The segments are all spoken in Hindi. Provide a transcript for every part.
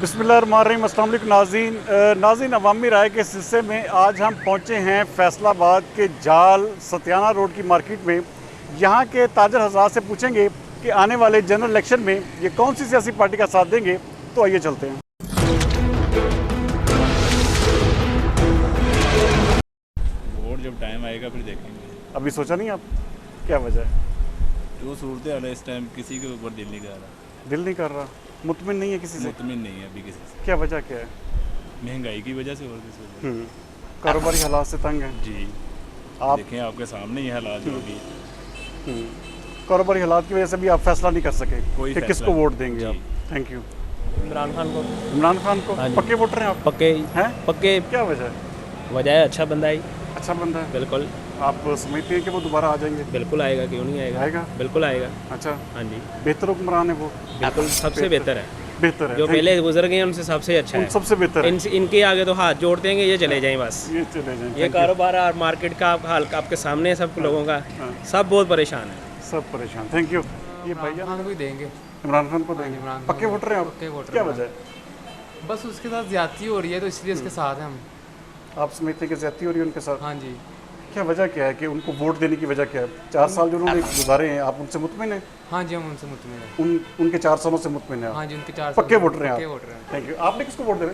बिस्मिल्लाहिर्रहमानिर्रहीम। अस्सलाम वालेकुम नाज़रीन अवामी राय के सिलसिले में आज हम पहुँचे हैं फैसलाबाद के जाल सत्याना रोड की मार्केट में। यहाँ के ताजर हज़रात से पूछेंगे कि आने वाले जनरल इलेक्शन में ये कौन सी सियासी पार्टी का साथ देंगे। तो आइए चलते हैं। वोट जब टाइम आएगा फिर देखेंगे। अभी सोचा नहीं आप, क्या वजह है? जो सूरत हाल है इस टाइम किसी के ऊपर दिल नहीं कर रहा, दिल नहीं कर रहा, मुतमिन नहीं है किसी से? मुतमिन नहीं है अभी किसी से। क्या वजह क्या है? महंगाई की वजह से और किसी वजह से। कारोबारी हालात से तंग है जी आप? देखें आपके सामने ही हालात जो भी कारोबारी हालात की वजह से भी आप फैसला नहीं कर सके कोई कि फैसला किसको नहीं। वोट देंगे जी। आप? Thank you. इमरान खान को। इमरान खान को? हाँ जी। पक्के वोटर हैं आप? पक्के हैं? पक्के क्या वजह है? वजह है, अच्छा बंदा है, अच्छा बंदा है। बिल्कुल आप समझते हैं कि वो दोबारा आ जाएंगे? बिल्कुल आएगा, क्यों नहीं आएगा? आएगा? बिल्कुल आएगा। अच्छा, हाँ जी, बेहतर हुक्मरान है वो? बिल्कुल सबसे बेहतर है। बेहतर है। जो Thank पहले गुजर गए हैं उनसे सबसे अच्छा you। है। सबसे बेहतर है। इनके आगे तो हाथ जोड़ देंगे, ये चले जाएं बस। ये चले जाएं। ये Thank you। कारोबार और मार्केट का हाल आपके सामने है, सब लोगों का सब बहुत परेशान है। सब परेशान। Thank you. ये भैया खान को ही देंगे। इमरान खान को देंगे? इमरान खान पक्के वोटर हैं आप? पक्के वोटर क्या हैं। वजह है? बस उसके साथ ज्यादती हो रही है तो इसलिए उसके साथ हैं हम। आप समझते हैं कि ज्यादती हो रही है उनके साथ? हाँ जी। क्या वजह क्या है कि उनको वोट देने की वजह क्या है? 4 साल जो उन्होंने गुजारे हैं, आप उनसे मुतमिन हैं? हाँ जी, हम उनसे मुतमिन हैं। उनके 4 सालों से मुतमिन हैं आप? हाँ जी, उनके 4 पक्के वोटर हैं पक्के आप? वोटर हैं। Thank you. आपने किसको वोट देना?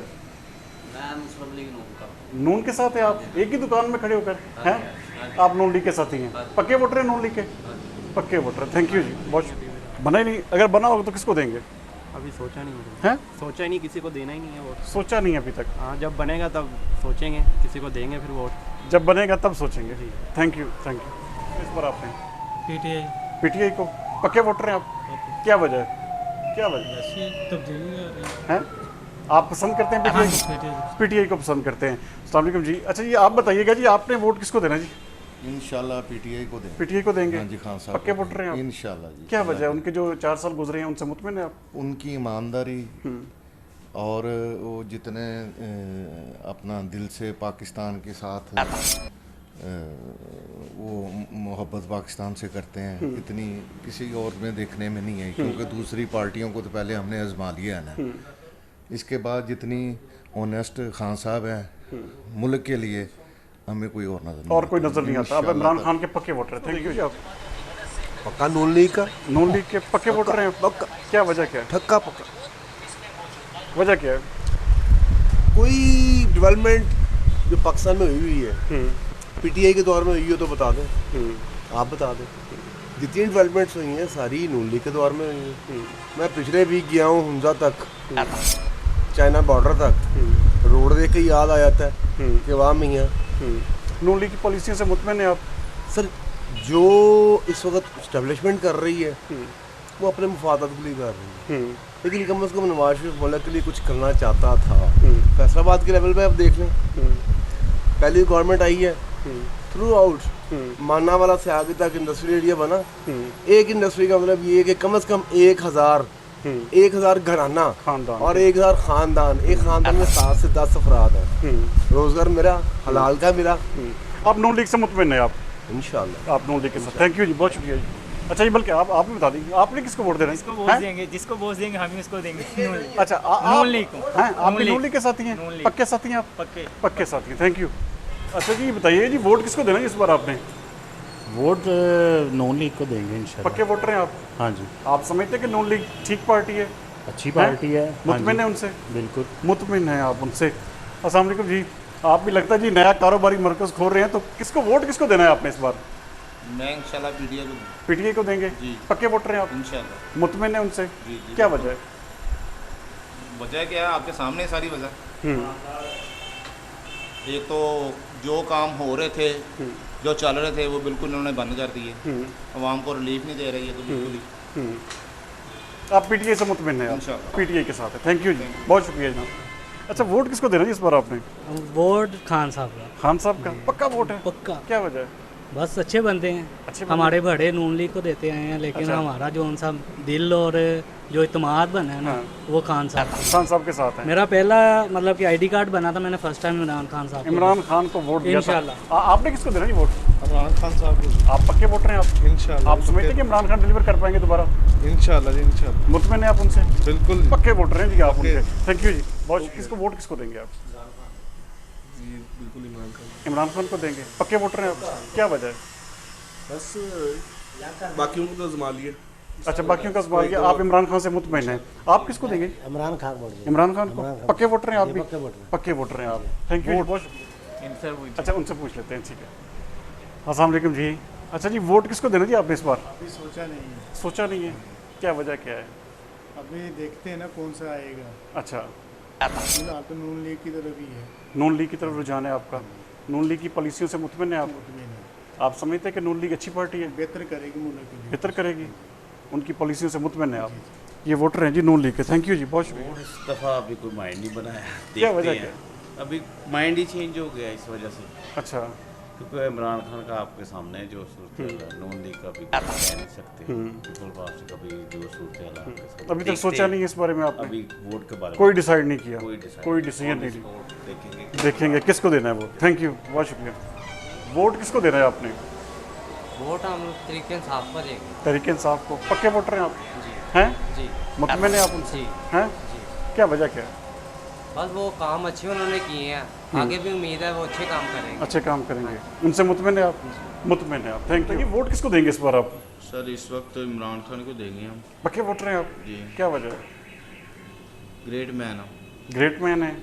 नून के साथ है आप? एक ही दुकान में खड़े होकर हैं? आप नून लीग के साथ ही हैं? पक्के वोटर हैं नून लीग के? पक्के वोटर। थैंक यू जी, बहुत शुक्रिया। बना ही नहीं, अगर बना होगा तो किसको देंगे? अभी सोचा नहीं हैं? सोचा ही नहीं, किसी को देना ही नहीं है वोट। सोचा नहीं अभी तक? हाँ, जब बनेगा तब सोचेंगे किसी को देंगे फिर वोट। जब बनेगा तब सोचेंगे। Thank you, thank you. इस पर आपने पीटीआई पीटीआई को? पक्के वोटर हैं आप? क्या वजह है? क्या वजह है? आप पसंद करते हैं पीटीआई को? पीटीआई को पसंद करते हैं। अस्सलाम वालेकुम जी। अच्छा जी, आप बताइएगा जी, आपने वोट किसको देना जी? इंशाल्लाह पीटीआई को दें। पीटीआई को देंगे? हाँ जी, खान साहब पक्के वोटर हैं आप? इंशाल्लाह जी। क्या वजह है? उनके जो 4 साल गुजरे हैं उनसे मुतमिन है आप? उनकी ईमानदारी और वो जितने अपना दिल से पाकिस्तान के साथ वो मोहब्बत पाकिस्तान से करते हैं, इतनी किसी और में देखने में नहीं है। क्योंकि दूसरी पार्टियों को तो पहले हमने आजमा लिया है ना। इसके बाद जितनी ऑनेस्ट खान साहब हैं मुल्क के लिए, हमें कोई और नजर नहीं और कोई नजर नहीं आता। अब इमरान खान के पक्के वोटर हैं। थैंक यू जी। आप पक्का नून लीग का नून लीग के पक्के वोटर हैं? पक्का क्या वजह क्या है? ठक्का पक्का। वजह क्या है? कोई डेवलपमेंट जो पाकिस्तान में हुई है पीटीआई के दौर में हुई हो तो बता दें, आप बता दें। जितनी डेवलपमेंट्स हुई हैं सारी नून लीग के दौर में हुई हैं। मैं पिछले वीक गया हूँ हुंजा तक, चाइना बॉर्डर तक। रोड देख के याद आ जाता है कि वाह मियाँ। नून लीग की पॉलिसियों से मुतमिन है आप? सर, जो इस वक्त इस्टेब्लिशमेंट कर रही है वो अपने मुफादात के लिए कर रही है, लेकिन कम से कम नवाज शरीफ मुल्क के लिए कुछ करना चाहता था। फैसलाबाद के लेवल पे आप देख लें, पहली गवर्नमेंट आई है थ्रू आउट माना वाला से आगे तक इंडस्ट्रियल एरिया बना। एक इंडस्ट्री का मतलब ये है कि कम से कम 1000 घराना खानदान और 1000 खानदान। एक खानदान में 7 से 10 अफराद हैं। रोजगार मेरा हलाल का मिला। आप नून लीग से मुतमिन है आप? इंशाल्लाह आप नून लीग के साथ। थैंक यू जी, बहुत शुक्रिया जी। अच्छा जी, बल्कि आप भी बता दीजिए, आपने किसको वोट देना है? जिसको वोट देंगे, जिसको वोट देंगे हम ही उसको देंगे। अच्छा, नून लीग को। हैं? आप भी लीग। नून लीग के साथी हैं? नून लीग। पक्के साथी हैं आप? पक्के। पक्के साथी हैं। Thank you. अच्छा जी, बताइए जी, वोट किसको देना है इस बार आपने? वोट नून लीग को देंगे इंशाल्लाह। पक्के वोटर हैं आप? हाँ जी, आप समझते हैं कि नून लीग ठीक पार्टी है? अच्छी पार्टी है। मुतमिन है हाँ उनसे? जी, बिल्कुल मुतमिन है आप उनसे। अस्सलाम वालेकुम जी। आप भी लगता है जी नया कारोबारी मरकज़ खोल रहे हैं, तो किसको देना है आपने इस बार? मैं इंशाल्लाह पीटीआई को पीटीआई को देंगे? जी। पक्के वोटर हैं आप? इंशाल्लाह। मुतमिन है उनसे? जी जी। क्या वजह है? वजह क्या है, आपके सामने सारी वजह। एक तो जो काम हो रहे थे, जो चल रहे थे, वो बिल्कुल इन्होंने बंद कर दिए। आवाम को रिलीफ नहीं दे रही है, तो बिल्कुल ही। आप पीटीआई से मुतमिन हैं? आप इंशाल्लाह। पीटीआई के साथ है। थैंक यू जी, बहुत शुक्रिया जनाब। अच्छा, वोट किसको देना जी इस बार आपने? वोट खान साहब का। खान साहब का? पक्का वोट है? पक्का। क्या वजह है? बस अच्छे बंदे हैं, अच्छे बंदे। हमारे बड़े नून लीग को देते आए हैं, लेकिन अच्छा। हमारा जो उनसा दिल और जो इत्मीनान बना है ना, वो खान साहब का। खान साहब के साथ है? मेरा पहला मतलब कि आईडी कार्ड बना था, मैंने फर्स्ट टाइम इमरान खान साहब को इमरान खान को वोट दिया था। इंशाल्लाह। आपने किसको देना जी वोट? इमरान खान साहब को आप पक्के वोटर हैं आप? इंशाल्लाह। आप समझते हैं कि इमरान खान डिलीवर कर पाएंगे दोबारा? इंशाल्लाह जी, इंशाल्लाह। मुतमिन है आप उनसे? बिल्कुल पक्के वोटर हैं जी आप उनके। थैंक यू जी। बहुत किसको वोट किसको देंगे आप? जी बिल्कुल इमरान खान। इमरान खान को देंगे। पक्के वोटर हैं आप? क्या वजह है? बस बाकियों को तो आजमा लिए। अच्छा, बाकियों का सवाल किया। आप इमरान खान से मुतमिन हैं, आप किसको देंगे? इमरान खान बोल इमरान खान को। पक्के वोटर हैं आप भी? पक्के वोटर हैं आप। Thank you. अच्छा, उनसे पूछ लेते हैं, ठीक है। अस्सलाम वालेकुम जी। अच्छा जी, वोट किसको देना जी आपने इस बार? अभी सोचा नहीं है। सोचा नहीं है, क्या वजह क्या है? अभी देखते हैं ना कौन सा आएगा। अच्छा, फिलहाल तो नून लीग की तरफ ही है। नून लीग की तरफ रुझान है आपका? नून लीग की पॉलिसियों से मुतमिन है आप? आप समझते हैं कि नून लीग अच्छी पार्टी है? बेहतर करेगी मुल्क के लिए। बेहतर करेगी, उनकी पॉलिसियों से मुतमिन है आप? ये वोटर हैं जी नून लीग के। थैंक यू जी, बहुत शुक्रिया। इस दफ़ा अभी कोई माइंड नहीं बनाया। क्या वजह क्या? अभी माइंड ही चेंज हो गया इस वजह से। अच्छा, क्योंकि इमरान खान का आपके सामने है जो सूरत है, नून लीग का भी कह नहीं सकते, पीपल पार्टी का भी जो सूरत है। अभी तक सोचा नहीं है इस बारे में आपने? अभी वोट के बारे में कोई डिसाइड नहीं किया, कोई डिसीजन नहीं देखेंगे देखेंगे किसको देना है वोट। थैंक यू, बहुत शुक्रिया। वोट किसको देना है आपने? वोट हम तरीके इंसाफ को देंगे। तरीके इंसाफ को। पक्के वोटर हैं आप? हैं जी। मुतमिन है आप उनसे? हैं? क्या वजह क्या है? बस वो काम अच्छे उन्होंने किए हैं, आगे भी उम्मीद है वो अच्छे काम करेंगे। अच्छे काम करेंगे, उनसे मुतमिन है आप? मुतमिन है आप। Thank you. ये वोट किसको देंगे इस बार आप? सर इस वक्त इमरान खान को देंगे हम। पक्के वोटर हैं आप? जी। क्या वजह है? ग्रेट मैन हम। ग्रेट मैन है,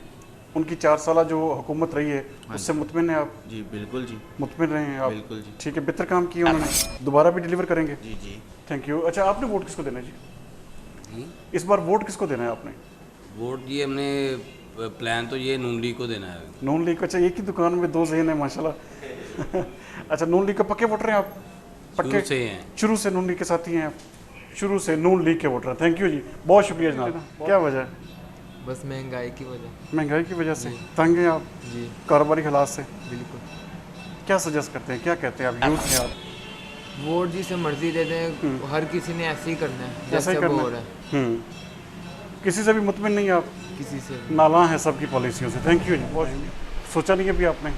उनकी 4 साल जो हुकूमत रही है उससे मुतमिन है आप? जी बिल्कुल जी। मुतमिन रहे हैं आप? बिल्कुल जी। ठीक है, बेहतर काम किए उन्होंने, दोबारा भी डिलीवर करेंगे? जी जी। Thank you. अच्छा, आपने वोट किसको देना है जी? इस बार वोट किसको देना है आपने? वोट ये हमने प्लान तो ये नून लीग को देना है। नून लीग। अच्छा, एक ही दुकान में 2 ज़हन है माशाल्लाह। अच्छा, नून लीग के पक्के वोटर हैं आप? शुरू से हैं। शुरू से नून लीग के साथी हैं आप? शुरू से नून लीग के वोटर हैं। थैंक यू जी, बहुत शुक्रिया जनाब। क्या वजह है? बस महंगाई की वजह। महंगाई की वजह से तंग हैं आप? जी। कारोबारी हालात से? बिल्कुल। क्या सजेस्ट करते हैं, क्या कहते हैं आप? यूथ हैं आप? वोट जिसे मर्जी दे दें, हर किसी ने ऐसे ही करना है ऐसा ही जैसे करना वो है। है। किसी से भी मुतमिन नहीं है आप? किसी से नाला है सबकी पॉलिसियों से। थैंक यू जी, बहुत शुक्रिया। सोचा नहीं अभी आपने?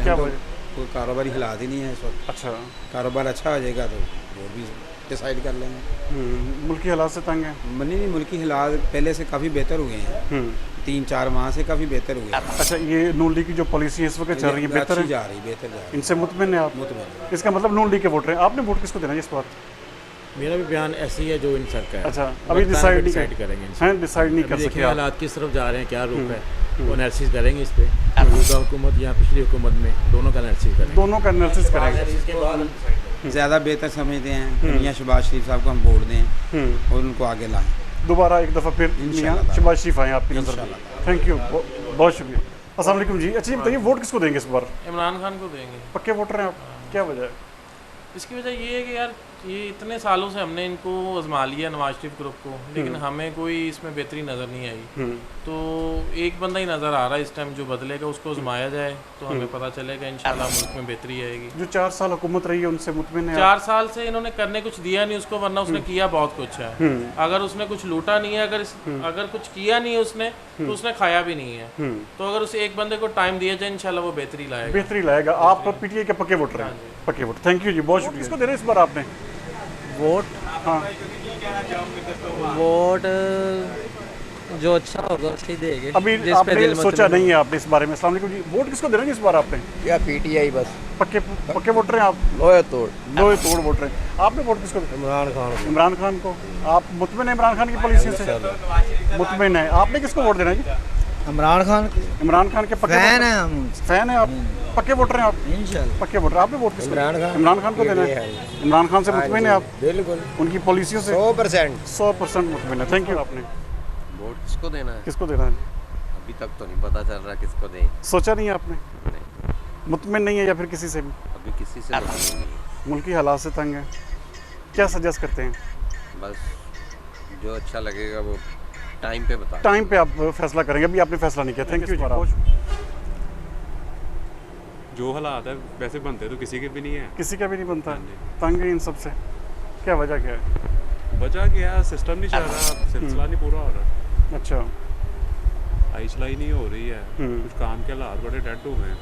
क्या वजह? कोई कारोबारी हालात ही नहीं है इस वक्त। अच्छा, कारोबार अच्छा हो जाएगा तो और भी डिसाइड कर लेंगे। मुल्की हालात से तंग है? नहीं, मुल्की हालात पहले से काफ़ी बेहतर हुए हैं। 3-4 माह से काफ़ी बेहतर हुए हैं। अच्छा, ये नून लीग की जो पॉलिसी है इस वक्त चल रही है बेहतर है? जा रही, बेहतर जा रही। इनसे मुतमिन है आप? मुतमिन। इसका मतलब नून लीग के वोटर हैं। आपने वोट किसको देना है इस बार? मेरा भी बयान ऐसे ही है जो इन सर का है। अच्छा, अभी डिसाइड करेंगे। हैं, डिसाइड नहीं कर सके। हालात किस तरफ जा रहे हैं, क्या रुख है, वो एनालिसिस करेंगे इस पे। मौजूदा हुकूमत या पिछली हुकूमत में दोनों का एनालिसिस करेंगे। दोनों का एनालिसिस करेंगे। ज़्यादा बेहतर समझते हैं मियां शहबाज शरीफ साहब को हम वोट दें और उनको आगे लाएं। दोबारा एक दफ़ा फिर मियां शहबाज शरीफ आए आपकी नज़र में। थैंक यू, बहुत शुक्रिया। अस्सलाम वालेकुम जी। अच्छा, ये बताइए वोट किसको देंगे इस बार? इमरान खान को देंगे। पक्के वोटर हैं आप? क्या वजह है? इसकी वजह ये है कि यार ये इतने सालों से हमने इनको आजमा लिया नवाज शरीफ ग्रुप को, लेकिन हमें कोई इसमें बेहतरी नज़र नहीं आई। तो एक बंदा ही नज़र आ रहा है इस टाइम जो बदलेगा, उसको आजमाया जाए तो हमें पता चलेगा इंशाल्लाह मुल्क में बेहतरी आएगी। जो 4 साल हुकूमत रही है उनसे मुतमिन है? 4 साल से इन्होंने करने कुछ दिया नहीं उसको, वरना उसने किया बहुत कुछ है। अगर उसने कुछ लूटा नहीं है, अगर कुछ किया नहीं है उसने, तो उसने खाया भी नहीं है। तो अगर उसे एक बंदे को टाइम दिया जाए इंशाल्लाह वो बेहतरी लाएगा। बेहतरी लाएगा। आप पीटीआई के पक्के वोटर हैं? पक्के वोटर। थैंक यू जी, बहुत शुक्रिया। किसको दे रहे हैं इस बार आपने वोट? हाँ, वोट जो अच्छा होगा उसके देंगे। अभी आपने सोचा नहीं है आपने इस बारे में? अस्सलाम वालेकुम जी। वोट किसको दे रहे हैं इस बार आपने? या पीटीआई बस। पक्के वोटर हैं आप? लोहे तोड़ वोटर हैं। आपने वोट किसको? इमरान खान। इमरान खान को। आप मुतमिन है इमरान खान की पॉलिसी से? मुतमिन है। आपने किसको वोट देना है जी? इमरान खान। इमरान खान के पक्के फैन है हम। फैन है आप? पक्के वोटर हैं आप? इंशाल्लाह पक्के वोटर। आपने वोट किसको? इमरान खान को देना है। इमरान खान से मुतमिन है आप? बिल्कुल। उनकी पॉलिसियों से 100% मुतमिन है। Thank you. आपने वोट किसको देना है? किसको देना है? अभी तक तो नहीं पता चल रहा किसको दें। सोचा नहीं है आपने? नहीं। मुतमिन नहीं है या फिर किसी से भी? अभी किसी से नहीं है। मुल्की हालात से तंग है। क्या सजेस्ट करते हैं? बस जो अच्छा लगेगा वो टाइम पे बता। टाइम पे आप फैसला करेंगे, अभी आपने फैसला नहीं किया। Thank you. जो हालात है वैसे बनते तो किसी के भी नहीं है, किसी का भी नहीं बनता है। तंग है इन सब से। क्या वजह क्या है? वजह क्या है, सिस्टम नहीं चल रहा, सिलसिला नहीं पूरा हो रहा। अच्छा, आई चलाई नहीं हो रही है, कुछ काम के हालात बड़े डेड हो गए हैं।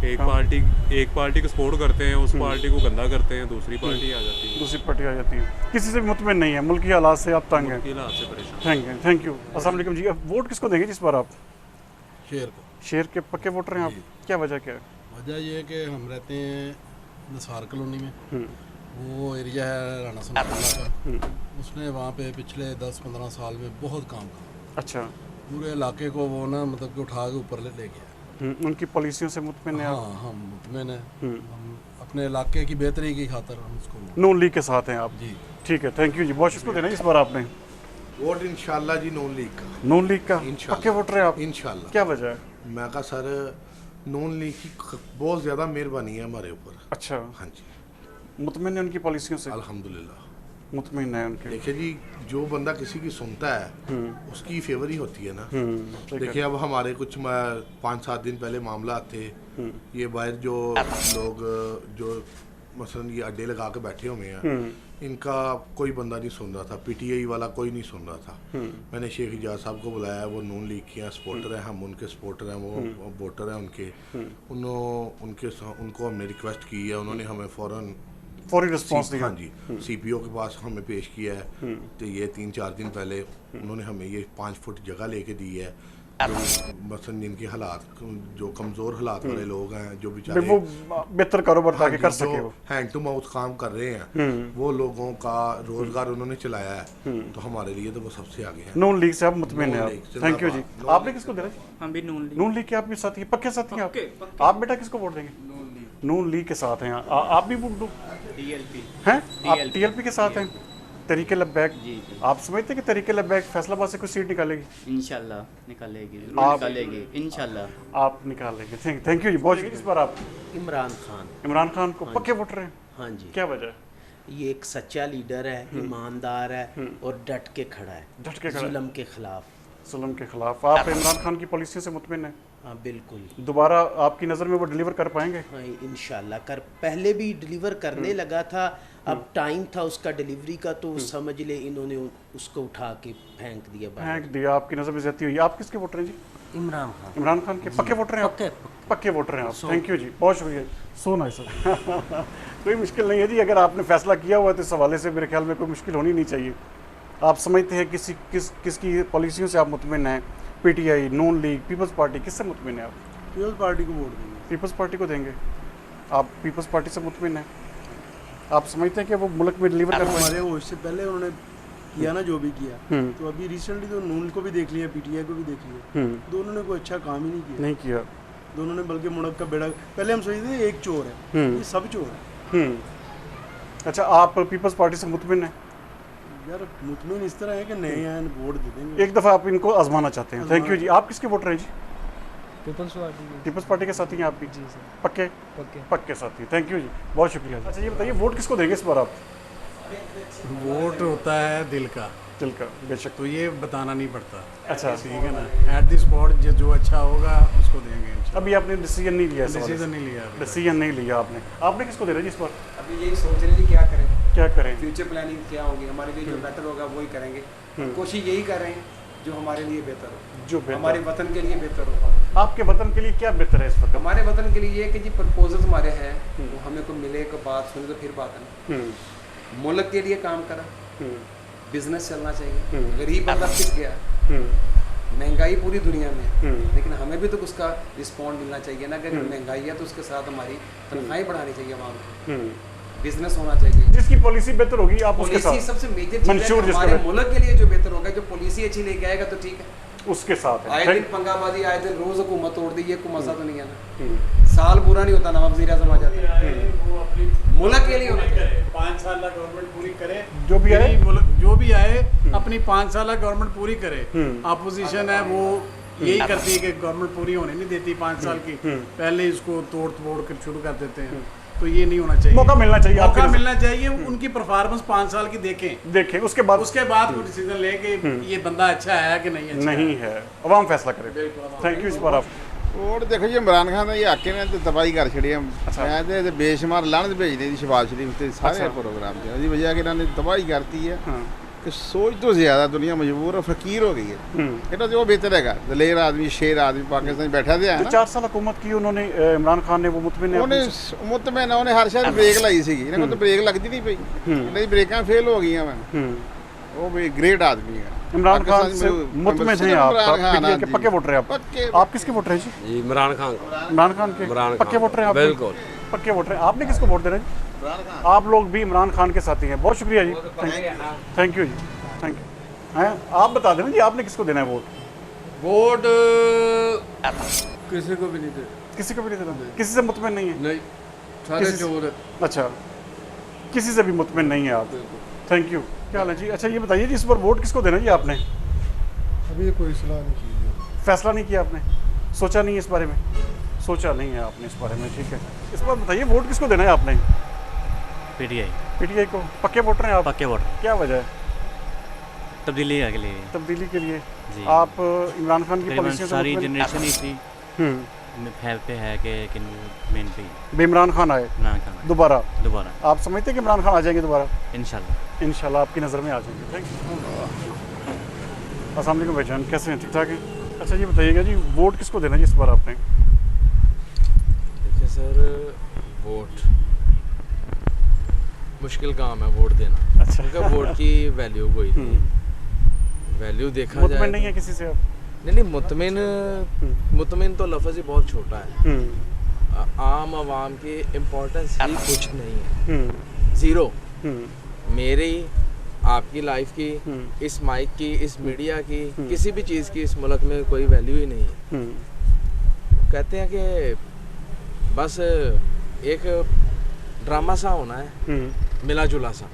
एक पार्टी को सपोर्ट करते हैं, उस पार्टी को गंदा करते हैं, दूसरी पार्टी आ जाती है। दूसरी पार्टी आ जाती है। किसी से भी मुतमिन नहीं है, मुल्की हालात से आप तंग हैं। हालात से परेशान। Thank you. अस्सलाम वालेकुम जी। अब वोट किसको देंगे जिस बार आप? शेर को। शेर के पक्के वोटर हैं आप? क्या वजह क्या है? वजह ये है कि हम रहते हैं निसार कॉलोनी में, वो एरिया है राणा सनाउल्लाह का, उसने वहाँ पे पिछले 10-15 साल में बहुत काम किया। अच्छा। पूरे इलाके को वो ना मतलब कि उठा के ऊपर ले गया। उनकी पॉलिसियों से मुतमिन है? हाँ, हम मुतमिन हैं। हम अपने इलाके की बेहतरी की खातर हम उसको नून लीग के साथ हैं आप? जी ठीक है, थैंक यू जी। बहुत शुक्रिया देना इस बार आपने वोट इंशाल्लाह जी नून लीग का। नून लीग का पक्के वोटर हैं आप? इंशाल्लाह। क्या वजह है? मैं कहा सर नून लीग की बहुत ज़्यादा मेहरबानी है हमारे ऊपर। अच्छा। हाँ जी। मुतमिन है उनकी पॉलिसियों से? अल्हम्दुलिल्लाह मुतमिन है उनके। देखिए जी, जो बंदा किसी की सुनता है उसकी फेवर ही होती है ना। देखिए अब हमारे कुछ 5-7 दिन पहले मामला थे, ये बाहर जो लोग जो मसलन ये अड्डे लगा के बैठे हुए हैं, इनका कोई बंदा नहीं सुन रहा था, पीटीआई वाला कोई नहीं सुन रहा था। मैंने शेख इजाज साहब को बुलाया, वो नून लीग के सपोर्टर हैं, हम उनके सपोर्टर हैं, वो वोटर हैं उनके। उनको हमने रिक्वेस्ट की है, उन्होंने हमें फौरी रिस्पांस दिया। हाँ जी, सीपीओ के पास हमें पेश किया है। तो ये 3-4 दिन पहले उन्होंने हमें ये 5 फुट जगह लेके दी है। मसलन जिनके हालात, जो कमज़ोर हालात वाले लोग हैं, जो बेचारे वो बेहतर कारोबार ताकि कर सके, वो हैंड टू माउथ काम कर रहे हैं, वो लोगों का रोजगार उन्होंने चलाया है। तो हमारे लिए तो वो सबसे आगे है। नून लीग से आप मुतमिन हैं? थैंक यू जी। आपने किसको देना? हम भी नून लीग के आप भी साथी हैं, पक्के साथी हैं आप? आप बेटा किसको वोट देंगे? नून लीग के साथ हैं आप भी? DLP हैं आप? TLP के साथ हैं? तरीके लब्बैक आप समझते हैं कि तरीके लब्बैक फैसलाबाद से कुछ सीट निकालेगी? इंशाल्लाह निकालेगी इंशाल्लाह आप निकाल लेंगे। थैंक यू जी। बहुत शुक्रिया। इस बार आप? इमरान खान को पक्के वोटर हैं? हाँ जी। क्या वजह? ये एक सच्चा लीडर है, ईमानदार है और डट के खड़ा है, जुल्म के खिलाफ। आप इमरान खान की पॉलिसियों से मुतमिन हैं? हाँ बिल्कुल। दोबारा आपकी नज़र में वो डिलीवर कर पाएंगे? हाँ इंशाल्लाह पहले भी डिलीवर करने लगा था, अब टाइम था उसका डिलीवरी का, तो समझ ले इन्होंने उसको उठा के फेंक दिया। आपकी नज़र में ज्यादती हुई। आप किसके वोटर हैं जी? इमरान खान के पक्के वोटर हैं? पक्के वोटर हैं आप? थैंक यू जी, बहुत शुक्रिया। So nice sir. कोई मुश्किल नहीं है जी, अगर आपने फैसला किया हुआ है तो इस हवाले से मेरे ख्याल में कोई मुश्किल होनी नहीं चाहिए। आप समझते हैं किसकी पॉलिसियों से आप मुतमिन हैं? पीटीआई, नून लीग, पीपल्स पार्टी, किससे मुतमिन है आप? पीपल्स पार्टी को वोट देंगे। पीपल्स पार्टी को देंगे आप? पीपल्स पार्टी से मुतमिन हैं? आप समझते हैं कि वो मुल्क में डिलीवर कर पाएंगे? हमारे वो इससे पहले उन्होंने किया ना जो भी किया, तो अभी रिसेंटली तो नून को भी देख लिया, पीटीआई को भी देख लिया, दोनों ने कोई अच्छा काम ही नहीं किया। दोनों ने बल्कि मुड़क का बेड़ा, पहले हम सोचते थे एक चोर है, ये सब चोर है। अच्छा, आप पीपल्स पार्टी से मुतमिन हैं? यार मुतमिन इस तरह है कि नए हैं, वोट दे देंगे। एक दफ़ा आप इनको आजमाना चाहते हैं। थैंक यू जी। आप किसके वोटर हैं जी? पीपल्स पार्टी के साथी हैं आप भी? जी सर। पक्के साथी। थैंक यू जी, बहुत शुक्रिया। अच्छा ये बताइए, वोट किसको देंगे इस बार आप? वोट होता है दिल का, बेशक, तो ये बताना नहीं पड़ता। अच्छा, ठीक है ना, एट द स्पॉट जो अच्छा होगा उसको देंगे। अभी आपने डिसीजन नहीं लिया? डिसीजन नहीं लिया आपने। आपने किसको देना जी इस बार? अभी यही सोच रहे थे क्या करें, फ्यूचर प्लानिंग क्या होगी हमारे लिए, जो बेटर होगा वही करेंगे। कोशिश यही कर रहे हैं जो हमारे लिए बेहतर हो, हमारे वतन के लिए बेहतर हो। आपके वतन के लिए क्या बेहतर है इस वक्त? हमारे वतन के लिए ये कि जी प्रपोजल्स हमारे हैं, वो हमें को मिले, को बात सुने तो फिर बात है। मुल्क के लिए काम करा, बिजनेस चलना चाहिए। गरीब बंदा पिस गया, महंगाई पूरी दुनिया में, लेकिन हमें भी तो उसका रिस्पॉन्ड मिलना चाहिए ना। अगर महंगाई है तो उसके साथ हमारी तनख्वाहें बढ़ानी चाहिए, आवाम को बिजनेस होना चाहिए। जिसकी पॉलिसी बेहतर होगी आप उसके साथ। सबसे मेजर चीज है हमारे मुल्क के लिए जो बेहतर होगा, जो पॉलिसी अच्छी लेके आएगा तो ठीक है, उसके साथ है। आए दिन पंगाबाजी, आए दिन रोज हुकूमत तोड़ दी, ये कोई मजा तो नहीं है ना। साल बुरा नहीं होता, नवाब वज़ीर आज़म आ जाते हैं। मुल्क के लिए होना चाहिए। 5 साल गवर्नमेंट पूरी करे, जो भी आए अपनी 5 साल गवर्नमेंट पूरी करे। अपोजिशन है वो यही करती है कि गवर्नमेंट पूरी होने नहीं देती 5 साल की, पहले इसको तोड़ कर शुरू कर देते हैं। तो ये नहीं होना चाहिए, मौका मिलना चाहिए। उनकी परफॉर्मेंस 5 साल की देखें, उसके बाद कोई डिसीजन ले कि ये बंदा अच्छा है कि नहीं अच्छा नहीं है, अवाम फैसला करे। Thank you. इस बार आप वोट देखो जी, इमरान खान ये आके ने तबाही कर छड़ी है। मैं तो बेशुमार लानत भेजने दी शहबाज शरीफ ते सारे प्रोग्राम च, वजह कि इन्होंने तबाही करती है। कि सोच तो ज़्यादा दुनिया मजबूर और फकीर हो गई है। इतना जो बेहतर है दलेर आदमी शेर आदमी पाकिस्तान बैठा दिया है ना। 4 साल हुकूमत की उन्होंने इमरान खान ने, वो मुतमिन है उन्हें हर शायद ब्रेक लाई सी, इन्हें तो ब्रेक लगती नहीं पई, नहीं ब्रेकां फेल हो गई मैं। वो भी ग्रेट आदमी है। इमरान खान से मुतमिन हैं आप? पीटीआई के पक्के वोटर हैं आप? किसके वोटर हैं जी? इमरान खान। इमरान खान के पक्के वोटर हैं आप? बिल्कुल पक्के वोटर हैं। आपने किसको वोट दे रहे हैं? आप लोग भी इमरान खान के साथी हैं। बहुत शुक्रिया जी, थैंक यू जी, थैंक यू। हैं आप बता देना जी, आपने किसको देना है वोट? वोट किसी को भी नहीं दे, किसी को भी नहीं देना? किसी से मुतमिन नहीं है? नहीं, सारे चोर है। अच्छा, किसी से भी मुतमिन नहीं है आप? Thank you. क्या हाल है जी? अच्छा ये बताइए जी, इस पर वोट किसको देना जी आपने? अभी कोई सलाह नहीं की, फैसला नहीं किया आपने? सोचा नहीं है इस बारे में? सोचा नहीं है आपने इस बारे में, ठीक है। इस बार बताइए वोट किसको देना है आपने? पीटीआई। पीटीआई को पक्के वोटर हैं आप? पक्के वोटर। क्या वजह है? तब्दीली के लिए। तब्दीली के लिए जी। आप इमरान खान की पॉलिसी सारी जनरेशन ही थी फैल पे है कि मेन पे इमरान खान आए, इमरान खान दोबारा आप समझते हैं कि इमरान खान आ जाएंगे दोबारा? इंशाल्लाह, इंशाल्लाह आपकी नज़र में आ जाएंगे। Thank you. अस्सलाम वालेकुम भाईजान, कैसे हैं? ठीक ठाक हैं? अच्छा ये बताइएगा जी, वोट किसको देना जी इस बार आपने? देखिए सर, वोट मुश्किल काम है वोट देना। अच्छा, क्योंकि वोट की वैल्यू कोई नहीं, वैल्यू देखा जाए मुतमिन नहीं है किसी से आप? नहीं, मुतमिन तो लफ्ज़ ही बहुत छोटा है। आम आवाम की इम्पोर्टेंस ही कुछ नहीं है, ज़ीरो। मेरी आपकी लाइफ की, इस माइक की, इस मीडिया की, किसी भी चीज़ की इस मुल्क में कोई वैल्यू ही नहीं है। कहते हैं कि बस एक ड्रामा सा होना है, मिला जुला सा,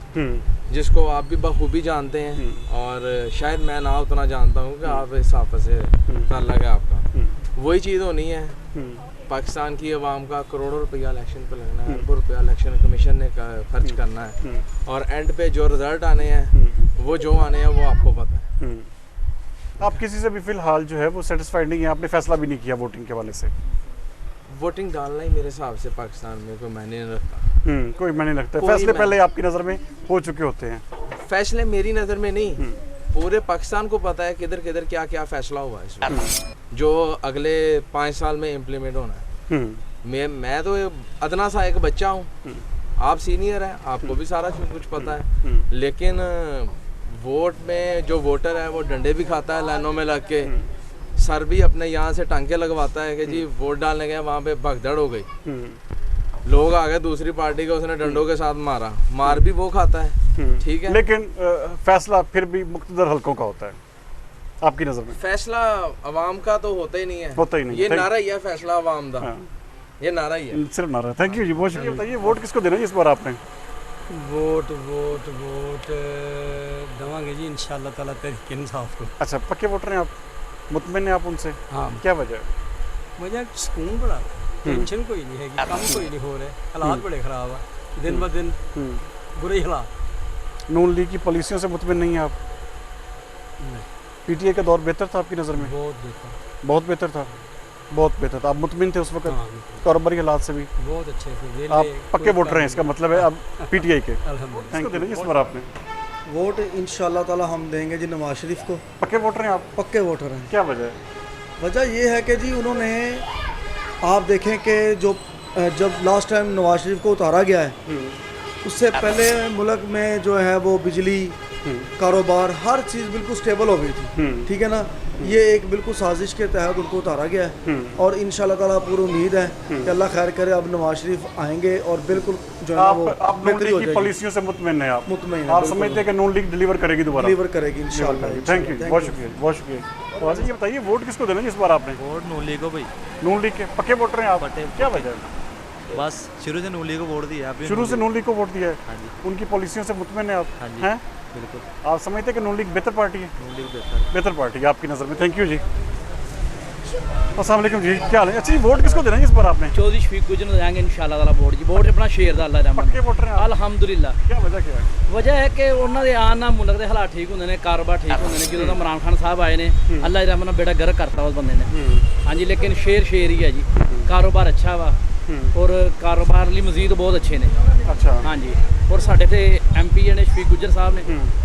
जिसको आप भी बखूबी जानते हैं और शायद मैं ना उतना जानता हूँ कि आप इस हिसाब से ताल्लुक़ है आपका। वही चीज़ होनी है। पाकिस्तान की आवाम का करोड़ों रुपया इलेक्शन पे लगना है, अरबों रुपया इलेक्शन कमीशन ने खर्च करना है, और एंड पे जो रिजल्ट आने हैं वो जो आने हैं वो आपको पता है। आप किसी से भी फिलहाल जो है वो सेटिस्फाइड नहीं है? आपने फैसला भी नहीं किया वोटिंग के वाले से? वोटिंग डालना ही मेरे हिसाब से पाकिस्तान में कोई मायने नहीं रखता। कोई मायने नहीं रखता। फैसले पहले आपकी नज़र में हो चुके होते हैं? फैसले मेरी नज़र में नहीं, पूरे पाकिस्तान को पता है किधर किधर क्या क्या फैसला हुआ है इस वक्त, जो अगले 5 साल में इम्प्लीमेंट होना है। मैं तो अदना सा एक बच्चा हूँ, आप सीनियर हैं, आपको भी सारा कुछ पता है, लेकिन वोट में जो वोटर है वो डंडे भी खाता है लाइनों में लग के, सर भी अपने यहाँ से टांके लगवाता है कि जी वोट डालने गए वहाँ पे भगदड़ हो गई, लोग आ गए दूसरी पार्टी का, उसने डंडों के साथ मारा, मार भी वो खाता है, ठीक है। लेकिन फैसला फिर भी मुख्तदर हलकों का होता है आपकी नज़र में? फैसला अवाम का तो होता ही नहीं है, होता ही नहीं। ये नारा ही है फैसला अवाम का, ये नारा ही है, सिर्फ नारा। थैंक यू जी, बहुत शुक्रिया। बताइए वोट किसको देना है इस बार आपने? वोट वोट वोट देवांगे जी इंशाल्लाह ताला तहरीक इंसाफ को। अच्छा, पक्के वोटर हैं आप? मुतमिन हैं आप उनसे? हाँ। क्या वजह है? वजह सुकून बड़ा, टेंशन कोई नहीं है, काम कोई नहीं हो रहे, हालात बड़े ख़राब है, दिन ब दिन बुरे हालात। नून लीग की पॉलिसियों से मुतमिन नहीं है आप? नहीं। पीटीआई का दौर बेहतर था आपकी नज़र में? बहुत बेहतर, बहुत बेहतर था, बहुत बेहतर था। आप मुतमिन थे उस वक्त? कारोबारी हालात से भी बहुत अच्छे थे। आप पक्के वोटर हैं, इसका मतलब है अब पीटीआई के? अल्हम्दुलिल्लाह। इस बार आपने वोट इंशाल्लाह ताला हम देंगे जी नवाज शरीफ को। पक्के वोटर हैं आप? पक्के वोटर हैं। क्या वजह है? वजह ये है कि जी उन्होंने, आप देखें कि जब लास्ट टाइम नवाज शरीफ को उतारा गया है, उससे पहले मुल्क में जो है वो बिजली, कारोबार, हर चीज़ बिल्कुल स्टेबल हो गई थी, ठीक है ना। ये एक बिल्कुल साजिश के तहत उनको उतारा गया है, और इंशाल्लाह ताला पूरी उम्मीद है कि अल्लाह खैर करे, अब नवाज शरीफ आएंगे और बिल्कुल जो है वो बेहतरी हो जाएगी। पॉलिसियों से मुतमिन है आप? मुतमिन है। आप समझते हैं कि नून लीग डिलीवर करेगी दोबारा? डिलीवर करेगी इंशाल्लाह। थैंक यू, बहुत शुक्रिया, बहुत शुक्रिया। तो अच्छा ये बताइए वोट किसको देना इस बार आपने? वोट नून लीग को भाई। नून लीग के पक्के वोटर हैं आप? क्या वजह है? बस शुरू से नून लीग को वोट दिया है। शुरू से नून लीग को वोट दिया है? उनकी पॉलिसियों से मुतमिन है आप? हैं? बिल्कुल। आप समझते हैं कि नून लीग बेहतर पार्टी है? नून लीग बेहतर पार्टी है आपकी नज़र में। थैंक यू जी। अस्सलाम वालेकुम जी, क्या हाल है? अच्छा, वोट किसको देना है इस बार आपने? चौधरी शफीक गुजर देंगे इंशाल्लाह ताला वोट जी। वोट अपना शेर दा अल्लाह रहमत। पक्के वोटर हैं अल्हम्दुलिल्लाह। क्या वजह क्या है? वजह है कि उन्होंने दे आन नाल मुल्क दे हालात ठीक होंदे ने, कारोबार ठीक होंदे ने। ਜਦੋਂ इमरान खान साहब आए ने, अल्लाह दी रहमत नाल बेड़ा गर्क करता उस बंदे ने। हाँ जी, लेकिन शेर ही है जी, कारोबार अच्छा वा, और कारोबार लिए मजीद बहुत अच्छे ने। अच्छा। हाँ जी, और साढ़े ते MP ਨੇ ਸ਼ਫੀਕ ਗੁੱਜਰ ਸਾਹਿਬ ਨੇ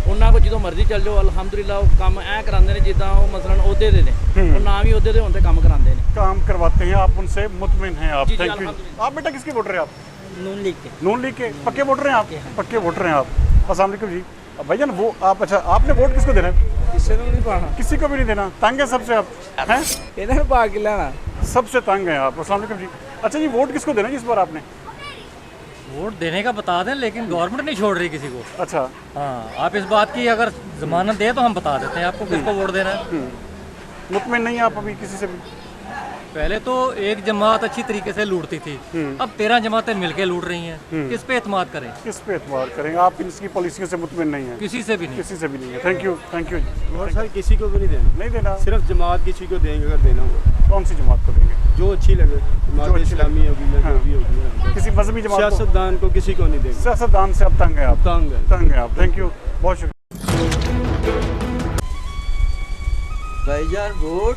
ਉਹਨਾਂ ਕੋਲ ਜਦੋਂ ਮਰਜ਼ੀ ਚੱਲ ਜਾਓ ਅਲਹਮਦੁਲਿਲਾ ਉਹ ਕੰਮ ਐ ਕਰਾਉਂਦੇ ਨੇ ਜਿੱਦਾਂ ਉਹ ਮਸलन ਅਹੁਦੇ ਦੇ ਨੇ ਉਹ ਨਾ ਵੀ ਅਹੁਦੇ ਦੇ ਹੋਣ ਤੇ ਕੰਮ ਕਰਾਉਂਦੇ ਨੇ काम करवाते हैं आप उनसे मुतमिन हैं आप थैंक यू आप बेटा किसके वोटर हैं आप नून लीग के नून लीग के पक्के वोटर हैं आप पक्के वोटर हैं आप अस्सलाम वालेकुम जी भाईजान वो आप अच्छा आपने वोट किसको देना है किसी को नहीं पाना किसी को भी नहीं देना तंग है सबसे आप हैं इधर भाग लेना सबसे तंग है आप अस्सलाम वालेकुम जी अच्छा जी वोट किसको देना है इस बार आपने वोट देने का बता दें लेकिन गवर्नमेंट नहीं छोड़ रही किसी को अच्छा हाँ आप इस बात की अगर जमानत दे तो हम बता देते हैं आपको किसको वोट देना है मुतमिन नहीं आप अभी किसी से भी पहले तो एक जमात अच्छी तरीके से लूटती थी अब 13 जमातें मिलके लूट रही हैं किस पे एतमाद करें किस पे एतमाद करें आप इसकी पॉलिसियों से मुतमिन नहीं है किसी से भी नहीं किसी से भी नहीं है थैंक यू और सर किसी को भी नहीं देना सिर्फ जमात किसी को देंगे अगर देना होगा कौन सी जमात को देंगे जो अच्छी लगे जमात इस्लामी होगी या जो भी होगी किसी मजहबी जमात सियासतदान को किसी को नहीं देंगे सियासतदान से अब तंग है आप तंग है आप थैंक यू बहुत शुक्रिया भाईजान वोट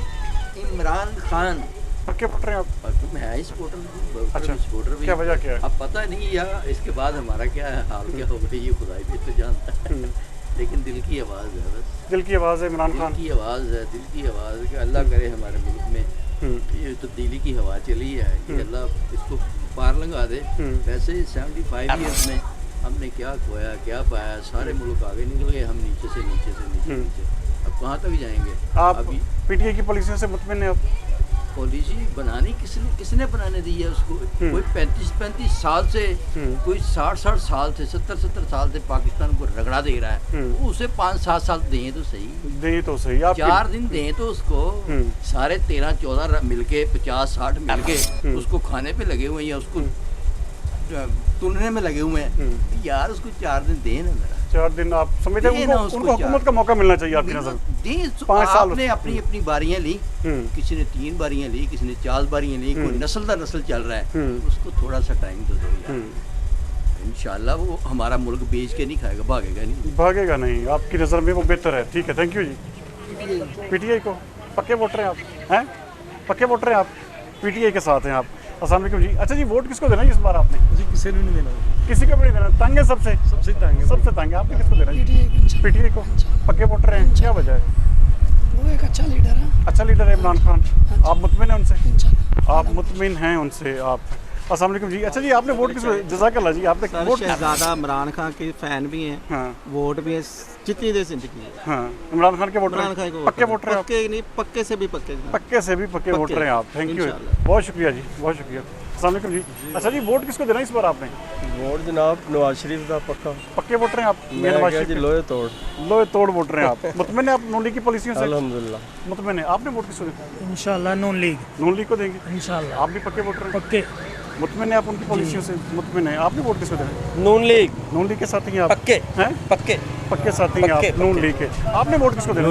इमरान खान पक्के वोटर हैं आप मैं इस वोटर अच्छा वोटर भी क्या वजह क्या है अब पता नहीं यार इसके बाद हमारा क्या है हाल क्या होगा ये खुदाई भी तो जानता है लेकिन दिल की आवाज़ है बस दिल की आवाज़ है इमरान खान की आवाज़ है दिल की आवाज़ है कि अल्लाह करे हमारे मुल्क में ये तब्दीली की हवा चली है कि अल्लाह इसको पार लगा दे वैसे 75 ईयर्स में हमने क्या खोया क्या पाया सारे मुल्क आगे निकल गए हम नीचे से अब कहाँ तक जाएंगे आप अभी PTI की पॉलिसियों से मुतमिन हैं आप पॉलिसी बनानी किसने बनाने दी है उसको कोई 35 साल से कोई 60 साल से 70 साल से पाकिस्तान को रगड़ा दे रहा है उसे 5-7 साल दें तो सही आप 4 दिन दें तो उसको सारे 13-14 मिलके 50-60 मिलके उसको खाने पे लगे हुए हैं या उसको तुलने में लगे हुए हैं यार उसको 4 दिन दें ना मेरा 4 दिन आप समझते हैं उनको हुकूमत का मौका मिलना चाहिए आपकी नजर 5 साल आपने अपनी बारियां ली किसी ने 3 बारियां ली किसी ने 4 बारियां ली कोई नस्ल दर नस्ल चल रहा है उसको थोड़ा सा टाइम तो दो यार इंशाल्लाह वो हमारा मुल्क बेच के नहीं खाएगा भागेगा नहीं आपकी नज़र में वो बेहतर है ठीक है थैंक यू जी PTI को पक्के वोटर हैं आप हैं पक्के वोटर हैं आप PTI के साथ हैं आप अस्सलाम वालेकुम जी अच्छा जी वोट किसको देना है इस बार आपने जी किसी ने नहीं देना किसी को भी नहीं देना तंग है सबसे तंग है आपने किसको देना है PTI को पक्के वोटर हैं क्या वजह है वो एक अच्छा लीडर है इमरान खान आप मुतमिन हैं उनसे आप मुतमिन हैं उनसे आप अस्सलाम वालेकुम जी अच्छा जी आपने वोट किसको जज़ाकल्लाह जी आपने वोट शहजादा इमरान खान के फैन भी हैं हाँ वोट भी है जितनी देर जिंदगी है हाँ इमरान खान के वोटर पक्के वोटर हैं पक्के नहीं पक्के से भी पक्के वोटर हैं आप थैंक यू बहुत शुक्रिया जी बहुत शुक्रिया अस्सलाम वालेकुम जी अच्छा जी वोट किसको देना इस बार आपने वोट जनाब नवाज शरीफ का पक्के वोटर हैं आप नवाज शरीफ लोहे तोड़ वोटर हैं आप मुतमिन है आप नून लीग की पॉलिसियों से अल्हम्दुलिल्लाह मुतमिन है आपने वोट किसको देना इंशाल्लाह नून लीग को देंगे इंशाल्लाह आप भी पक्के वोटर हैं पक्के मुतमिन है आप उनकी पॉलिसियों से मुतमिन है आपने वोट किसको देना नून लीग के साथ ही आप पक्के साथी हैं आप नून लीग के आपने वोट किसको देना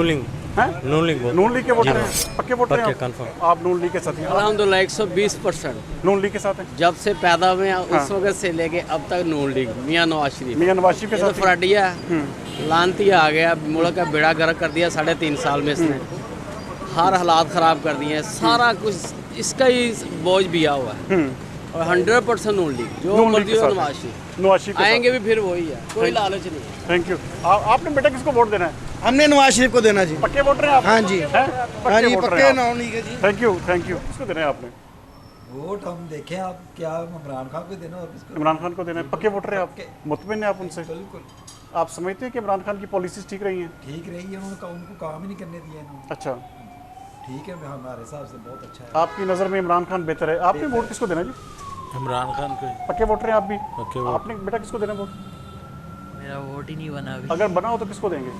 नून लीग के वोटर हैं पक्के वोटर हैं कंफर्म आप नून लीग के साथ हैं अल्हम्दुलिल्लाह 120% नून लीग के साथ हैं जब से पैदा हुए हैं उस वक्त से लेके अब तक नून लीग मियां नवाज शरीफ के साथ फ्राडिया लानती आ गया मुल्क का बेड़ा गर्क कर दिया 3.5 साल में इसने हर हालात ख़राब कर दिए हैं सारा कुछ इसका ही बोझ बिया हुआ है और 100% नून लीग जो मर्जी हो नवाज शरीफ आएंगे भी फिर वही है कोई लालच नहीं है थैंक यू आपने बेटा किसको वोट देना है हमने नवाज शरीफ को देना जी पक्के वोटर हैं आप हाँ जी पक्के नॉन लीग है जी थैंक यू किसको देना है आपने वोट हम देखें आप क्या इमरान खान को देना और किसको इमरान खान को देना है पक्के वोटर हैं आप मुतमिन हैं आप उनसे बिल्कुल आप समझते हैं कि इमरान खान की पॉलिसीज ठीक रही हैं ठीक रही है उनको काम ही नहीं करने दिया इन्होंने अच्छा ठीक है हमारे हिसाब से बहुत अच्छा है आपकी नज़र में इमरान खान बेहतर है आपने वोट किसको देना जी इमरान खान को पक्के वोटर हैं आप भी आपने बेटा किसको देना वोट मेरा वोट ही नहीं बना अभी अगर बना हो तो किसको देंगे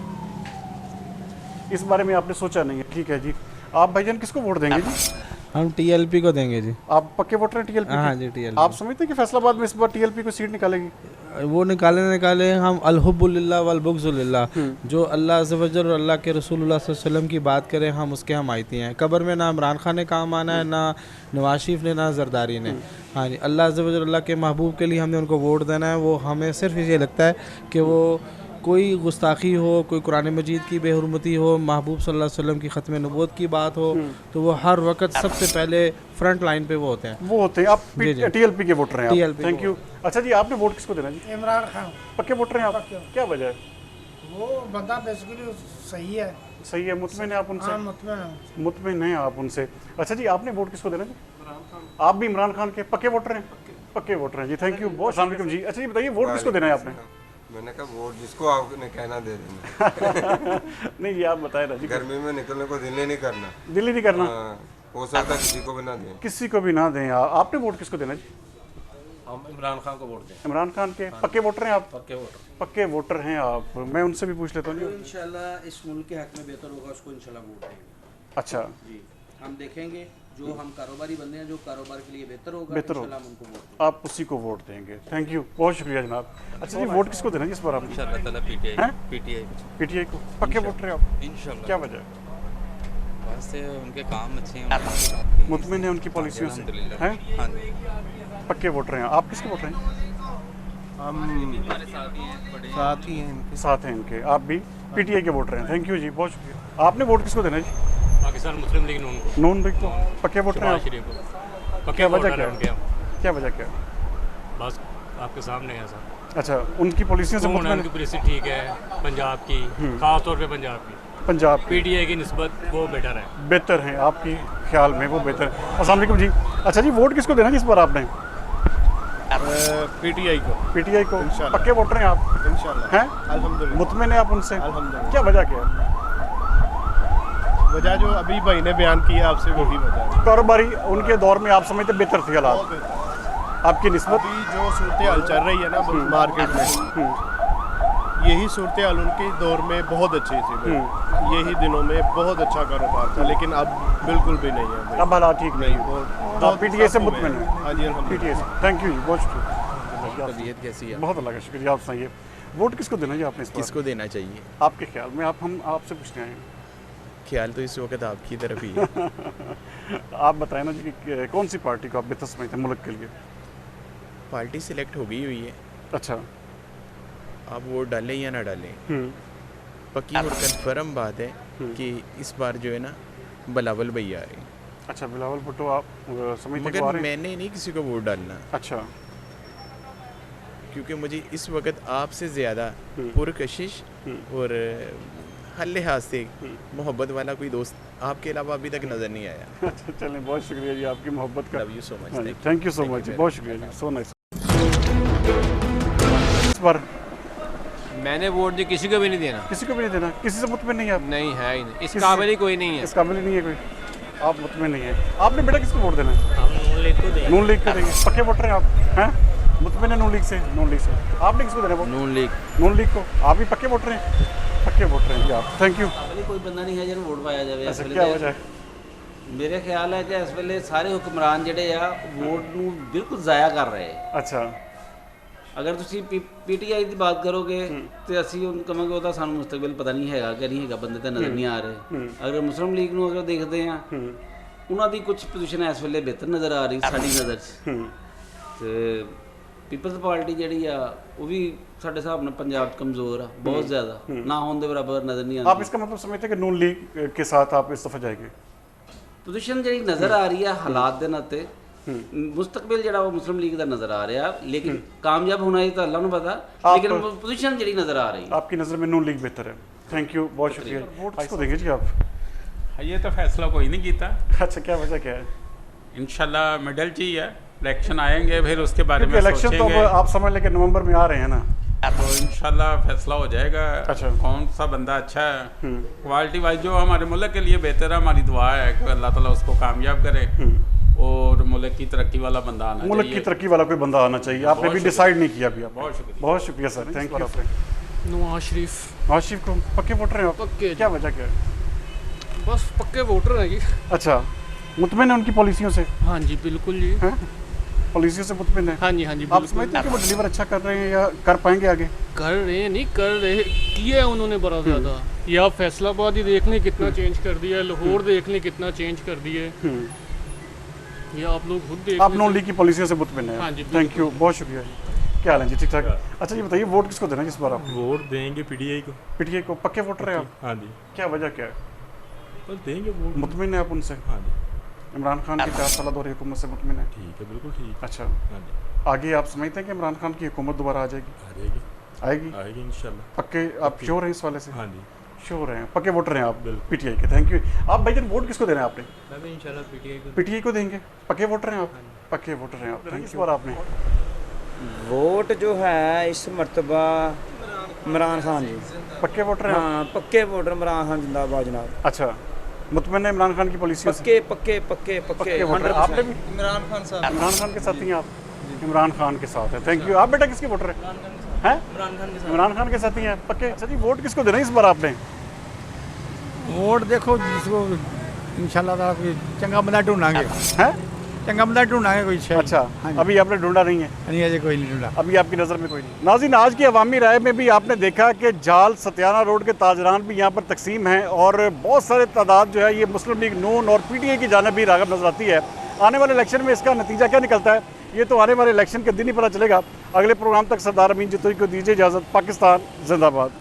इस बारे में आपने सोचा नहीं है ठीक है जी आप भाईजान किसको वोट देंगे जी हम TLP को देंगे जी आप पक्के वोटर हैं TLP हाँ जी TLP आप समझते हैं कि फैसलाबाद में इस बार TLP को सीट निकालेगी वो निकाले हम अल-हुब्बुलिल्लाह वल बुग़्ज़ुलिल्लाह जो अल्लाह अज़्ज़ व जल और अल्लाह के रसूलुल्लाह सल्लल्लाहु अलैहि वसल्लम की बात करें हम उसके हमायती हैं कब्र में ना इमरान खान ने काम आना है ना नवाज शरीफ ने ना जरदारी ने हाँ जी अल्लाह अज़्ज़ व जल अल्लाह के महबूब के लिए हमने उनको वोट देना है वो हमें सिर्फ ये लगता है कि वो कोई गुस्ताखी हो, कोई कुरान मजीद की बेहुरमती हो, महबूब सल्लल्लाहु अलैहि वसल्लम की ख़त्म नबूवत की बात हो, तो वो हर वक्त सबसे पहले फ्रंट लाइन पे वो होते हैं। वो होते हैं। आप TLP के वोटर हैं आप? TLP thank you. अच्छा जी, आपने वोट किसको देना जी? इमरान खान। पक्के वोटर हैं आप? क्या वजह है? वो बंदा बेसिकली सही है। सही है, मुतमिन है आप उनसे? मुतमिन हैं आप उनसे। अच्छा जी, आपने वोट किसको देना जी? आप भी इमरान खान के पक्के वोटर हैं? पक्के वोटर हैं जी, थैंक यू बहुत। अस्सलाम वालेकुम जी। अच्छा जी बताइए, वोट किसको देना है आपने? मैंने कहा वोट जिसको आपने कहना दे देना। नहीं जी, आप बताए ना जी। गर्मी में निकलने को दिल ही नहीं करना। दिल ही नहीं करना? हो सकता किसी को भी ना दें। किसी को भी ना दें। आपने वोट किसको देना जी? हम इमरान खान को वोट दें। इमरान खान के पक्के वोटर हैं आप? पक्के वोटर। पक्के वोटर हैं आप। मैं उनसे भी पूछ लेता हूँ। इंशाल्लाह इस मुल्क के हक में बेहतर होगा, उसको इंशाल्लाह वोट देंगे। अच्छा जी, हम देखेंगे जो हम कारोबारी बंदे हैं, जो कारोबार के लिए बेहतर होगा, इंशाल्लाह हम उनको वोट देंगे। आप उसी को वोट देंगे। थैंक यू, बहुत शुक्रिया जनाब। अच्छा जी, वोट किसको देना है इस बार आपने? इंशाल्लाह ताला PTI को। पक्के वोटर हैं आप? इंशाल्लाह। क्या वजह है? बस उनके काम अच्छे हैं, मुतमिन है उनकी पॉलिसियों से हैं? हाँ जी, पक्के वोटर हैं। आप किसके वोटर हैं? हम हमारे साथ हैं इनके। आप भी PTI के वोटर हैं। थैंक यू जी, बहुत शुक्रिया। आपने वोट किसको देना है जी? पाकिस्तान मुस्लिम लीग नून को। नून लीग को। पक्के वोटर हैं आप? क्या वजह क्या है? क्या वजह क्या है? बस आपके सामने है सर। अच्छा, उनकी पॉलिसियों से उनकी पॉलिसी ठीक है, पंजाब की, खास तौर पे पंजाब की। पंजाब PTI की निस्बत वो बेटर है। बेहतर हैं आपकी ख्याल में, वो बेहतर है। अस्सलाम वालेकुम जी। अच्छा जी, वोट किसको देना है इस बार आपने? PTI को। PTI को। पक्के वोटर हैं आप? इंशाल्लाह। हैं? अल्हम्दुलिल्लाह। मुतमिन है आप उनसे? अल्हम्दुलिल्लाह। क्या वजह क्या है? वजह जो अभी भाई ने बयान किया आपसे, वही वजह है। कारोबारी उनके दौर में आप समझते बेहतर थे हालात आपकी निस्बत? अभी जो सूरत हाल चल रही है ना मार्केट में, यही सूरत हाल उनके दौर में बहुत अच्छी थी। यही दिनों में बहुत अच्छा कारोबार था, लेकिन अब बिल्कुल भी नहीं है। अब हालात ठीक नहीं। आप PTI से मुतमिन हैं? हाँ जी, PTI से। थैंक यू जी, बहुत शुक्रिया। तबीयत कैसी है? बहुत अल्लाह का शुक्रिया। आप सुनाइए, वोट किसको देना जी आपने इस बार? किसको देना चाहिए आपके ख्याल में? हम आपसे पूछने आए हैं। ख्याल तो इस वक्त आपकी तरफ ही है। आप बताएं ना जी कि कौन सी पार्टी को आप बेहतर समझते हैं मुल्क के लिए? पार्टी सिलेक्ट हो गई हुई है। अच्छा, आप वोट डालें या ना डालें, पक्की और कन्फर्म बात है कि इस बार जो है ना बिलावल भैया आ रहे हैं। अच्छा, बिलावल भुट्टो आप समझते? मगर मैंने नहीं किसी को वोट डालना। अच्छा, क्योंकि मुझे इस वक्त आपसे ज़्यादा पुरकशिश और हर लिहाज से मोहब्बत वाला कोई दोस्त आपके अलावा अभी तक नज़र नहीं आया। अच्छा, चलें, बहुत शुक्रिया जी आपकी मोहब्बत का। Love you so much. Thank you so much जी, बहुत शुक्रिया जी, सो नाइस। इस बार मैंने वोट जी किसी को भी नहीं देना। किसी को भी नहीं देना? किसी से मुतमिन नहीं आप? नहीं है ही नहीं, इस काबिल ही कोई नहीं है। इस काबिल ही नहीं है कोई, आप मुतमिन नहीं है। आपने बेटा किसको वोट देना है? हम नून लीग को देंगे। नून लीग को देंगे। पक्के वोटर हैं आप? हैं? मुतमिन है नून लीग से? नून लीग से। आपने किसको देना है? नून लीग। नून लीग को। आप भी पक्के वोटर हैं? पक्के वोटर हैं जी आप। Thank you. कोई बंदा नहीं है जो वोट पाया जाए। अच्छा, क्या वजह है? मेरे ख्याल है कि इस वेले सारे हुक्मरान ਜਿਹੜੇ ਆ ਵੋਟ ਨੂੰ ਬਿਲਕੁਲ ਜ਼ਾਇਆ ਕਰ ਰਹੇ। ਅੱਛਾ, ਅਗਰ ਤੁਸੀਂ PTI ਦੀ ਬਾਤ ਕਰੋਗੇ ਤੇ ਅਸੀਂ ਉਹਨੂੰ ਕਹਾਂਗੇ ਉਹਦਾ ਸਾਨੂੰ ਮੁਸਤਕਬਲ ਪਤਾ ਨਹੀਂ ਹੈਗਾ ਕਿ ਨਹੀਂ ਹੈਗਾ, ਬੰਦੇ ਤਾਂ ਨਜ਼ਰ ਨਹੀਂ ਆ ਰਹੇ। ਅਗਰ ਮੁਸਲਿਮ ਲੀਗ ਨੂੰ ਅਗਰ ਦੇਖਦੇ ਆ, ਉਹਨਾਂ ਦੀ ਕੁਝ ਪੋਜੀਸ਼ਨ ਇਸ ਵੇਲੇ ਬਿਹਤਰ ਨਜ਼ਰ ਆ ਰਹੀ ਸਾਡੀ ਨਜ਼ਰ 'ਚ। ਤੇ ਪੀਪਲਸ ਪਾਰਟੀ ਜਿਹੜੀ ਆ ਉਹ ਵੀ ਸਾਡੇ ਹਿਸਾਬ ਨਾਲ ਪੰਜਾਬ 'ਚ ਕਮਜ਼ੋਰ ਆ ਬਹੁਤ ਜ਼ਿਆਦਾ, ਨਾ ਹੋਣ ਦੇ ਬਰਾਬਰ ਨਜ਼ਰ ਨਹੀਂ ਆਉਂਦੀ। आप इसका मतलब समझते हैं कि नून लीग के साथ आप इस दफ़ा जाएंगे? पोजीशन ਜਿਹੜੀ ਨਜ਼ਰ ਆ ਰਹੀ ਆ ਹਾਲਾਤ ਦੇ ਨਾਤੇ, ਮੁਸਤਕਬਲ ਜਿਹੜਾ ਉਹ ਮੁਸਲਿਮ ਲੀਗ ਦਾ ਨਜ਼ਰ ਆ ਰਿਹਾ, लेकिन कामयाब होना ये तो अल्लाह ਨੂੰ पता, लेकिन पोजीशन ਜਿਹੜੀ नजर आ रही है। आपकी नज़र में नून लीग बेहतर है। थैंक यू, बहुत शुक्रिया। वोट किसको देंगे जी आप? ये तो फैसला कोई नहीं कीता। अच्छा, क्या वजह क्या है? इंशाल्लाह मिडल ची है, इलेक्शन आएंगे फिर उसके बारे में इलेक्शन तो अब आप समझ लें कि नवंबर में आ रहे हैं ना, तो इंशाल्लाह फैसला हो जाएगा। अच्छा, कौन सा बंदा अच्छा है, क्वालिटी वाइज जो हमारे मुल्क के लिए बेहतर है। हमारी दुआ है कि अल्लाह ताला उसको कामयाब करे और मुल्क की तरक्की वाला बंदा आना चाहिए। मुल्क की तरक्की वाला कोई बंदा आना चाहिए। आपने भी डिसाइड नहीं किया अभी? बहुत शुक्रिया sir, thank you. Nawaz Sharif. Nawaz Sharif को पक्के वोटर हैं आप? पक्के। क्या वजह क्या है? बस पक्के वोटर हैं जी। अच्छा, मुतमिन है उनकी पॉलिसियों से? हाँ जी, बिल्कुल जी। पॉलिसियों से मुतमिन है? हाँ जी, हाँ जी। आप समझते हैं कि वो डिलीवर अच्छा कर रहे हैं या कर पाएंगे आगे? कर रहे हैं, नहीं कर रहे, किया है उन्होंने बड़ा ज़्यादा। या फैसलाबाद ही देख लें कितना चेंज कर दिया, लाहौर देख लें कितना चेंज कर दिए। ये आप लोग खुद देख। आप नॉन लीग की पॉलिसियों से मुतमिन है? हाँ जी, थैंक यू, बहुत शुक्रिया। क्या हाल है जी? ठीक ठाक। अच्छा जी बताइए, वोट किसको देना है इस बार आप? वोट देंगे पीटीआई को। पीटीआई को पक्के वोटर हैं आप? हाँ जी। क्या वजह क्या है? बस देंगे वोट। मुतमिन है आप उनसे? हाँ जी। इमरान खान की 4 साल दौरे हुकूमत से मुतमिन है? ठीक है, बिल्कुल ठीक। अच्छा, हाँ जी। आगे आप समझते हैं कि इमरान खान की हुकूमत दोबारा आ जाएगी? आ जाएगी। आएगी? आएगी इंशाल्लाह। पक्के आप श्योर हैं इस वाले से? हाँ जी, श्योर हैं, पक्के वोटर हैं आप पीटीआई के। Thank you. आप भाईजान वोट किसको देना है आपने? मैं भी इंशाल्लाह पीटीआई को। पीटीआई को देंगे? पक्के वोटर हैं आप? पक्के वोटर हैं आप। इस बार आपने वोट जो है इस मरतबा इमरान खान जी। पक्के वोटर हैं? हाँ पक्के वोटर, इमरान खान जिंदाबाद जनाब। अच्छा, मुतमिन है इमरान खान की पॉलिसी? पक्के पक्के पक्के पक्के वोटर। आपने भी इमरान खान साहब, इमरान खान के साथ ही आप? इमरान खान के साथ है। Thank you. आप बेटा किसके वोटर हैं? इमरान खान के साथ। इमरान खान के साथ ही हैं पक्के। अच्छा जी, वोट किसको देना है इस बार आपने? वोट देखो जिसको इंशाल्लाह ताला कोई चंगा बंदा ढूंढांगे। हैं? चंगा बंदा ढूंढांगे कोई शायद। अच्छा, अभी आपने ढूंढा नहीं है? नहीं, अजय कोई नहीं ढूंढा। अभी आपकी नज़र में कोई नहीं। नाज़रीन, आज की अवामी राय में भी आपने देखा कि जाल सत्याना रोड के ताजरान भी यहाँ पर तकसीम हैं और बहुत सारे तादाद जो है ये मुस्लिम लीग नून और पीटीआई की जानिब भी राग़ब नजर आती है। आने वाले इलेक्शन में इसका नतीजा क्या निकलता है ये तो आने वाले इलेक्शन के दिन ही पता चलेगा। अगले प्रोग्राम तक सरदार अमीन जतोई को दीजिए इजाज़त। पाकिस्तान जिंदाबाद।